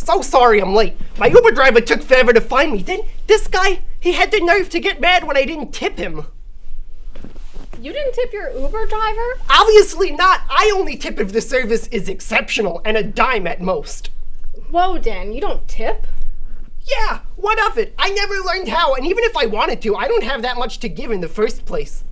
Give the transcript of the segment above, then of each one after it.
So sorry I'm late. My Uber driver took forever to find me. Then this guy, he had the nerve to get mad when I didn't tip him. You didn't tip your Uber driver? Obviously not. I only tip if the service is exceptional and a dime at most. Whoa, Dan, you don't tip? Yeah, what of it? I never learned how, and even if I wanted to, I don't have that much to give in the first place.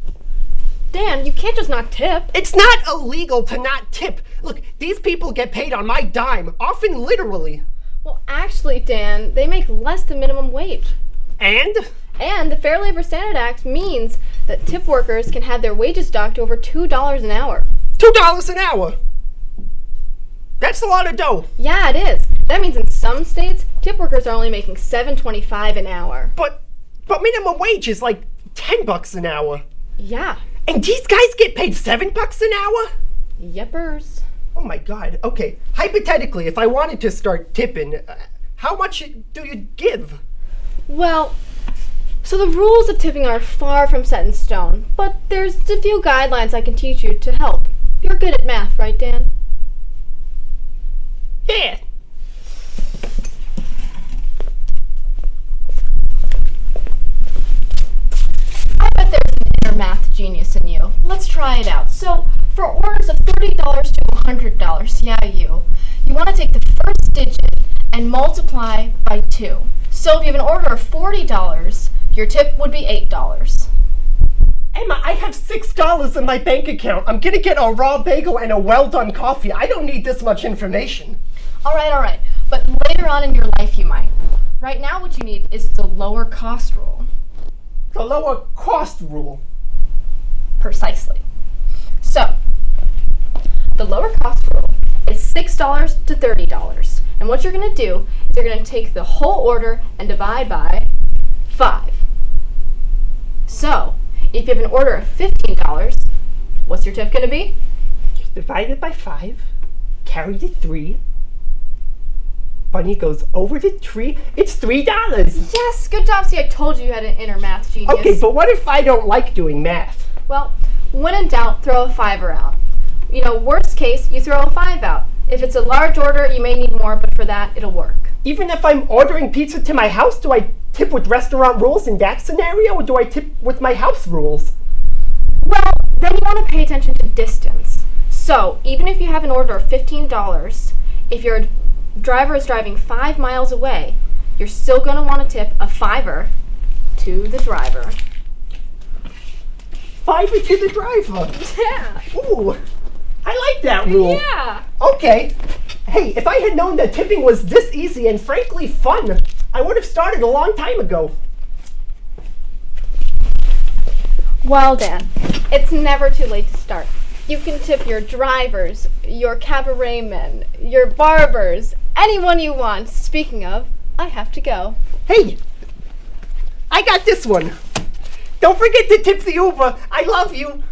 Dan, you can't just not tip. It's not illegal to not tip. Look, these people get paid on my dime, often literally. Well, actually, Dan, they make less than minimum wage. And? And the Fair Labor Standards Act means that tip workers can have their wages docked over $2 an hour. $2 an hour? That's a lot of dough. Yeah, it is. That means in some states, tip workers are only making $7.25 an hour. But minimum wage is like $10 an hour. Yeah. And these guys get paid $7 an hour? Yepers. Oh my God. Okay. Hypothetically, if I wanted to start tipping, how much do you give? Well, so the rules of tipping are far from set in stone, but there's a few guidelines I can teach you to help. You're good at math, right, Dan? Yeah. I bet there's an inner math genius in you. Let's try it out. So, for orders of $30 to $100, yeah, you want to take the first digit and multiply by 2. So if you have an order of $40, your tip would be $8. Emma, I have $6 in my bank account. I'm gonna get a raw bagel and a well-done coffee. I don't need this much information. All right. But later on in your life you might. Right now what you need is the lower cost rule. The lower cost rule. Precisely. So, the lower cost rule is $6 to $30. And what you're going to do is you're going to take the whole order and divide by 5. So, if you have an order of $15, what's your tip going to be? Just divide it by 5, carry the 3. Bunny goes over the tree. It's $3. Yes, good job. See, I told you had an inner math genius. Okay, but what if I don't like doing math? Well, when in doubt, throw a 5er out. Worst case, you throw a 5 out. If it's a large order, you may need more, but for that, it'll work. Even if I'm ordering pizza to my house, do I tip with restaurant rules in that scenario, or do I tip with my house rules? Well, then you want to pay attention to distance. So, even if you have an order of $15, if your driver is driving 5 miles away, you're still going to want to tip a 5er to the driver. 5er to the driver? Yeah. Ooh, I like that rule. Yeah. Okay. Hey, if I had known that tipping was this easy and frankly fun, I would have started a long time ago. Well, Dan, it's never too late to start. You can tip your drivers, your cabaret men, your barbers, anyone you want. Speaking of, I have to go. Hey, I got this one. Don't forget to tip the Uber. I love you.